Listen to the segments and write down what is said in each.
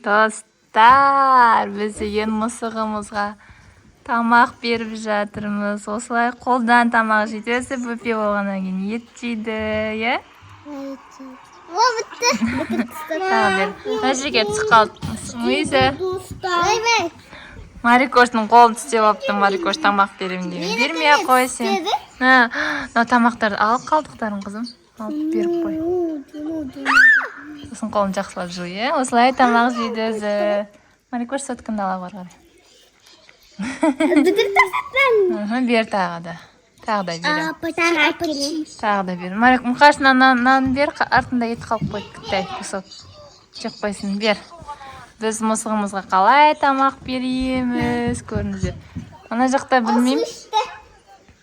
Dostlar, biz egen мысығымызға тамақ беріп жатырмыз. Осылай қолдан тамақ жейді. Өзі бөпе болғаннан кейін ет жейді, иә? О, бітті. Тағы бер. Мына жерге түсіп қалды. Өзі Марикоштың қолын тістеп алыпты. Марикош тамақ беремін деген. Бермей-ақ қой сен. Мына тамақтарды алып қалдықтарын, қызым. Алып беріп қой. Сосын қолын жақсылап жу, иә? Осылай тамақ жейді өзі. Марикош соткынды ала бар қарай. Бер тағы да. Тағы да берем. Тағы да бер. Мұқаш нан бер, артында ет қалып қойды. Кіттай, кусок. Жеп қойсын, бер. Біз мысығымызға қалай тамақ береміз, көріңіздер. Ана жақта білмеймін.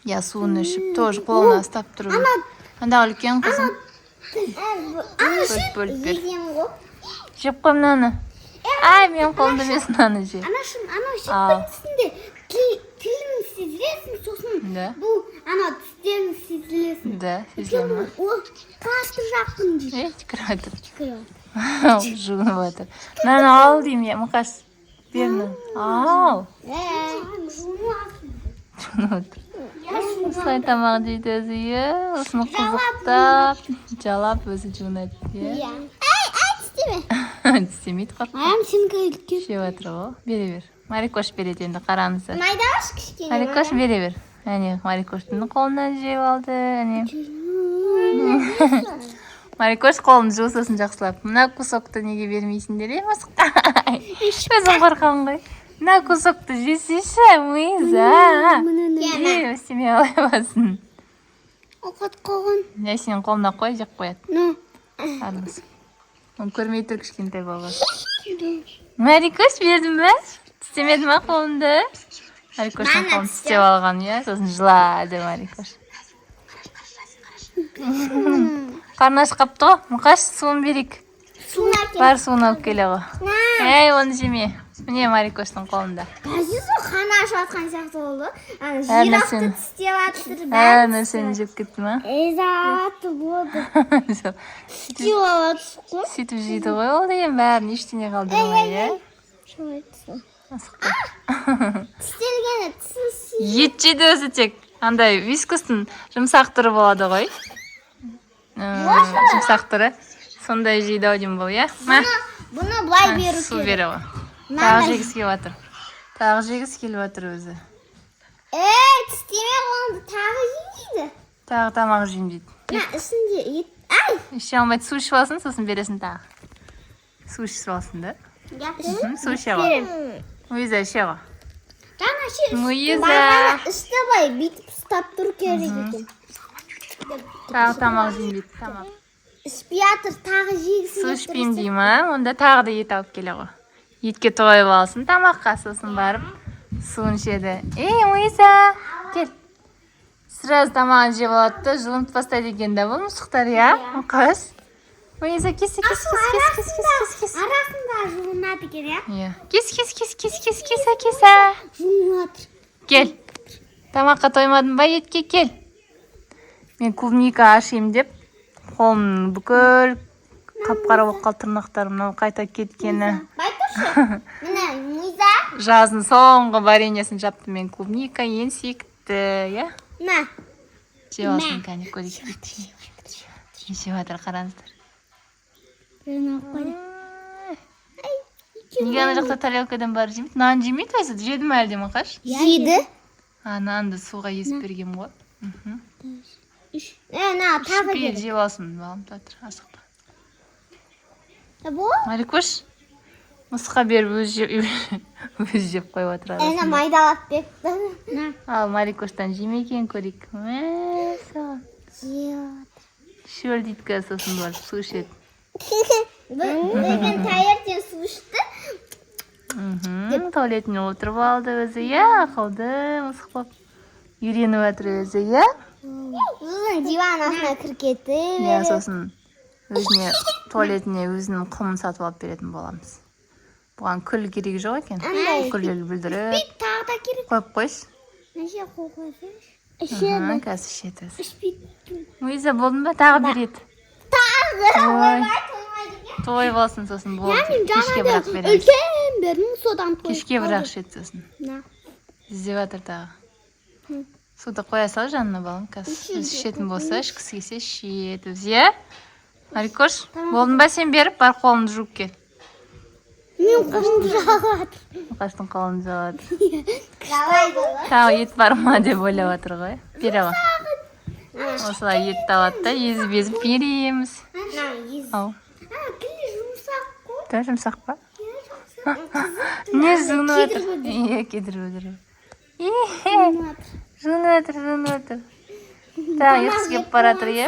Я суын ішіп, тоже қолына ұстап тұру. Анда үлкен қызым. Бөліп бер. Жеп қой мынаны. Ай, мен қолымда емес мынаны же. Ана шықпай түсінде тілін сезілесің, сосын бұл ана тістерін сезілесің. Да, сезілемін. Ол қатты жақын дейді. Түкіріп отыр. Жұғынып отыр. Мынаны ал деймін, я, Мұқаш. Бер мынаны. Ал. Жұғынып отыр. Осылай тамақ жейді өзі, е. Осыны қызықтап, жалап өзі жұғынады, е. Тістемейді қорқып. Сенің үлкен. Жеп отыр ғой. Бере бер. Марикош береді енді, қараңыздар. Майдаш кішкене. Марикош бере бер. Әне, Марикоштың қолынан жеп алды. Әне. Марикош қолын жу, сосын жақсылап. Мына кусокты неге бермейсіңдер, е, мысықтай? Өзің қорқаң ғой. Мына кусокты жесейші, Мүйза. Өстеме алай басын. Оқат қоғын. Я сенің қолына қой, жеп қояды. Ну. Армыз. Оны көрмей тұр кішкентай баба. Марикош бердің бе? Тістемеді ма қолымды? Марикоштың қолын тістеп алған, иә? Сосын жылады Марикош. Қарны ашып қапты ғой. Мұқаш, суын берейік. Бар суын алып келе ғой. Әй, оны жеме. Міне Марикоштың қолында. Бәзіз о, қаны ашып атқан сияқты болды. Жирафты тістеп атыр. Әр нәрсені жеп кетті ма? Заты болды. Сүтіп алады қой. Сүйтіп жейді ғой, ол деген бәрін ештеңе қалдырмай, е? Тістелгені тісін Ет жейді өзі тек. Андай вискустың жұмсақ түрі болады ғой. Жұмсақ түрі. Сондай жейді аудим бұл, е? Бұны бұлай беру Су бере ғой. Тағы жегіз келіп отыр. Тағы жегіз келіп отыр өзі. Тістеме қолымды тағы жейді. Тағы тамақ жейм дейді. Үстінде ет. Ай! Іше алмайды, су ішіп алсын, сосын бересің тағы. Су ішіп алсын, да? Су іше ғой. Мүйза іше ғой. Мүйза. Ішті бай, бейтіп ұстап тұр керек екен. Тағы тамақ жейм дейді, тамақ. Ішпей атыр, тағы жегісін. Су ішпейм дей ма? Онда тағы да ет алып келе ғой. Етке тойып алсын, тамаққа сосын барып суын ішеді. Мүйза, кел. Сразу тамағын жеп алады да, жылынып бастайды екен да бұл мысықтар, иә? Мұқаш. Мүйза, кес. Арасында жылынады екен, иә? Кес. Жылынады. Кел. Тамаққа тоймадың ба, етке кел. Мен клубника ашайым деп, қолым бүкіл қап-қара болып қалды тырнақтарым, қайта кеткені. Байтұршы, міне, Мүйза. Жазын соңғы вареньесін жапты мен, клубника ең сүйікті, иә? Мә. Жеп алсын, кәне, көрейік. Жеп жатыр, қараңыздар. Неге ана жақта тарелкадан бар жемейді? Нан жемейді өзі, жеді ме әлде Мұқаш? Жейді. Нанды суға есіп бергем ғой. Тағы Шпиет жеп алсын, балым татыр, асықпа. Бұл? Марикош, мысыққа беріп өзі жеп қойып отыр арасында. Майдалап бекті. Ал Марикоштан жемекен көрейік. Шөл дейді сосын бар, су ішеді. Бүгін таңертең су ішті. Туалетіне отырып алды өзі, иә, ақылды мысық болып. Үйреніп отыр өзі, иә? Сосын диван астына кіркеті. Иә, сосын өзіне туалетіне өзінің құмын сатып алып беретін боламыз. Бұған күл керек жоқ екен. Күлел бүлдіріп. Тағы да керек. Қойып қойшы. Неше қойып Қазір ішеді өзі. Ішпейді. Мүйза, болдың ба? Тағы береді. Тағы. Ой. той болсын сосын болды. Яғни Кешке жаңада бірақ береміз. үлкен бір мың содан той. Кешке бірақ ішеді сосын. На. Іздеп жатыр тағы. Суды қоя сал жанына балым. Қазір ішетін болса, ішкісі келсе ішеді. Иә? Марикош, болдың ба сен беріп, бар қолыңды жуып кел. Мен қолымды жағады. Мұқаштың қолын жалады. Жалайды. Тағы ет бар ма деп ойлап жатыр ғой. Бере ала. Осылай ет алады да, езіп береміз. Ау. Тілі жұмсақ қой. Та жұмсақ па? Не жуынып жатыр? Иә, кедіріп жатыр. Жуынып жатыр. Тағы ұйқысы келіп баратыр, иә?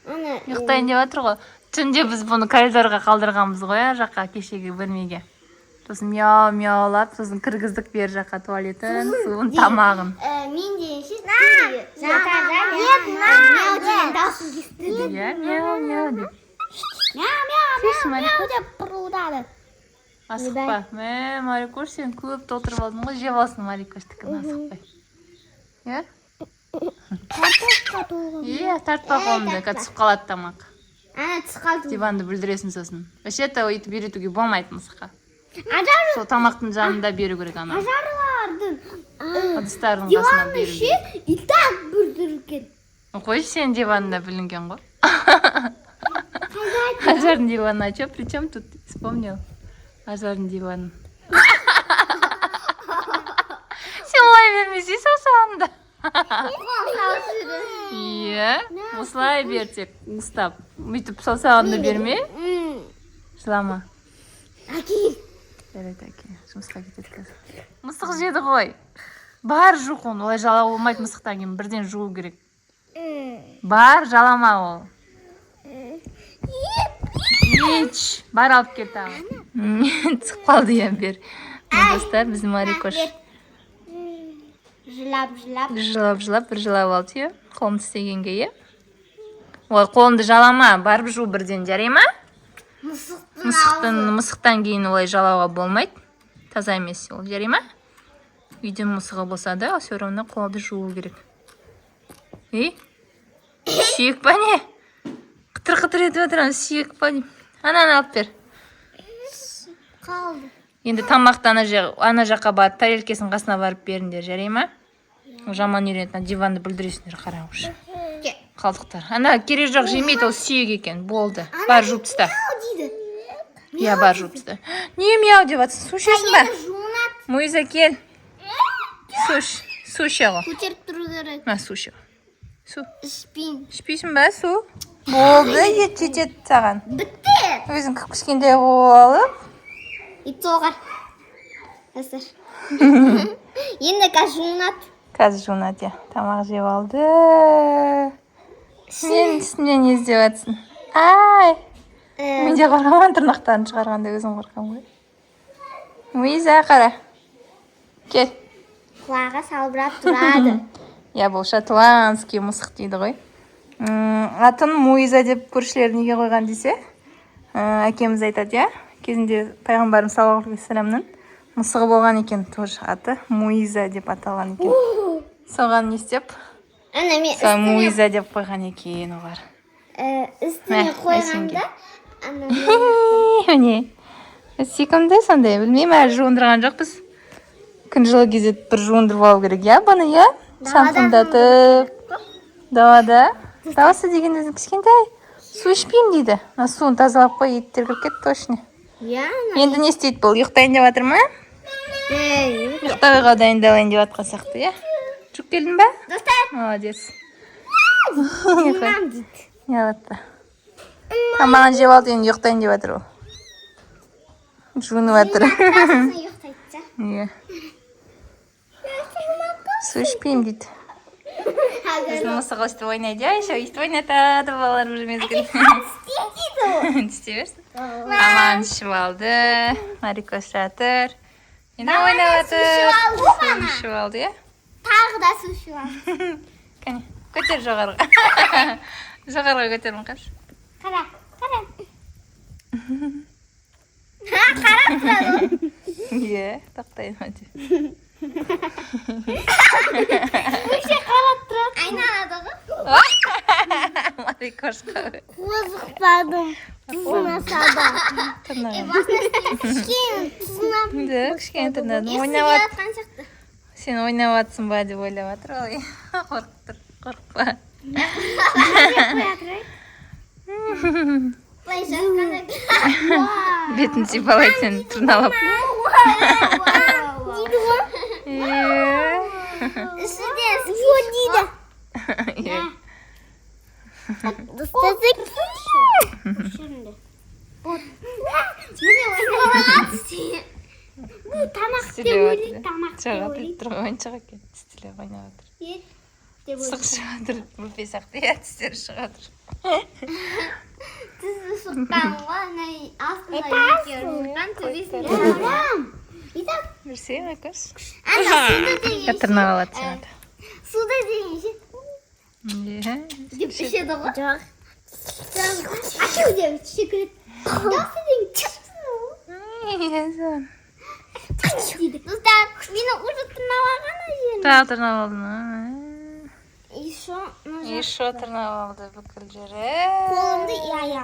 Ұйықтайын деп жатыр ғой. Түнде біз бұны коридорға қалдырғанбыз ғой, жаққа кешегі бөлмеге. Сосын мяу-мяулап, сосын кіргіздік бер жаққа туалетін, суын, тамағын. Мен дейінші мяу деген даусын естіді. Иә, мяу-мяу деп. Мяу деп пырылдады. Асықпа. Марикош, сен көп толтырып алдың ғой, жеп алсын Марикоштікін, асықпай. Иә? Картошка толған. Иә, тартпа қолымды, түсіп қалады тамақ. Түсіп қалдым. Диванды бүлдіресің сосын. Вообще-то өйтіп үйретуге болмайды мысыққа. Ажары. Сол тамақтың жанында беру керек ана. Ажарлардың. Ыдыстардың қасына Диванның беру іші керек. и так бүрдірілген. Қой, сен диванында білінген ғой. Ажардың диваны, а что, при чем тут? Вспомнил. Ажардың диваны. Сен олай бермесей саусағында. Иә, осылай бер тек, ұстап. Бүйтіп саусағында берме. Жылама. Әкей. Жарайды, әке. Жұмысқа кетеді қазір. Мысық жеді ғой. Бар жуық оны, олай жалау болмайды мысықтан кейін. Бірден жуу керек. Бар, жалама ол. Ич, бар алып кел тағы. Түсіп қалды ем бер. Достар, біздің Марикош. Жылап, бір жылап алды, е. Қолымды істегенге, е. Ой, қолымды жалама, барып жу бірден, жарай ма? Мысықтан кейін олай жалауға болмайды. Таза емес ол, жарай ма? Үйде мысығы болса да, все равно қолды жуу керек. Сүйек па не? Қытыр-қытыр етіп отырамыз, сүйек па не? Ананы алып бер. Қалды. Енді тамақты ана жаққа барып, тарелкесін қасына барып беріңдер, жарай ма? Жаман үйренетін, диванды бүлдіресіңдер, қарау ұшы. Қалдықтар. Ана керек жоқ жемейді, ол сүйек екен, болды. Бар жуып тыста. Иә, бар жуып тыста. Не мяу деп атсың, су ішесің ба? Мойза кел. Су іше ғой. Көтеріп тұру керек. Су іше ғой. Су. Ішпеймін. Ішпейсің ба, су? Болды, ет жетеді саған. Бітті. Өзің кішкентай болып. Ит соғар. Әсір. Енді қазір жуынады. Қазір жуынады, тамақ жеп алды. Мен үстімнен не іздеп атсың? Ай! Менде қараман тырнақтарын шығарғанда өзім қорқам ғой. Мойза қара. Кел. Құлағы салбырап тұрады. Я, бұл шотландский мысық дейді ғой. Атын Мойза деп көршілер неге қойған десе, әкеміз айтады, я. Кезінде пайғамбарымыз саллаллаху алейхи вассаламның мысығы болған екен, тоже аты Мойза деп аталған екен. Соған не істеп? Мойза деп қойған екен олар. Үстіне қойғанда Міне, секімді сондай, білмеймін, әлі жуындырған жоқпыз. Күн жылы кезде бір жуындырып алу керек, я, бұны, я? Шампундатып. Далада. Дауысы деген өзің кішкентай. Су ішпеймін дейді. Суын тазалап қой, еттер кіріп кетті точно. Енді не істейді бұл? Ұйықтайын деп жатыр ма? Ұйықтауға дайындалайын деп жатқан сияқты, я? Жүк келдің ба? Молодец. жуынам дейді. Ялатпа. Тамағын жеп алды, енді ұйықтайын деп жатыр ол. Жуынып жатыр. Иә. Су ішпеймін дейді. Біздің мысық өстіп ойнайды, еще өстіп ойнатады балалар бір мезгіл. Түсте берсін. Тамағын ішіп алды. Марикош жатыр. Енді ойнап жатыр. Су ішіп алды, иә? Тағы да су ішіп алды. Кәне, көтер жоғарыға. Жоғарыға көтермін, қаршы. Қара. Қарап тұрады. Иә, тоқтайын өте. Өше қарап тұрады. Айналады ғой. Марикош қабы. Қозықпадым. Сынасада. Тырнағын. Сынап. Да, кішкене тырнадым. Ойнап Ойнап жатқан сияқты. Сен ойнап атсың ба деп ойлап жатыр ғой. Қорқып тұр, қорықпа. Былай жатқанда. Бетін сипалайды сен тырналап. Дейді ғой. Үстінде вот дейді. Достатык. Şimdi. Міне ойнап сен. Bu тамақ деп ойлайды, тамақ деп Жаға ойлайды. тұр ойыншық екен. Тістелеп ойнап жатыр. Ет деп ойлайды. Сұқ шыға жатыр. Бүлпе сияқты. Иә, тістері шыға жатыр. Тісі шыққан ғой, астында екеуін төбесінде жарам. Итак, Берсең, көз. ана суда деген Тырнап алады сен ата. суда деген ше Иә. деп ішеді ғой. Жоқ. Ашау деп ішекіреді. Жақсы деген Иә, дейді. Достар, мені уже тырнап алған жері. тағы тырнап алдың. Еще Еще тырнап алды бүкіл жері. қолымды аяғым.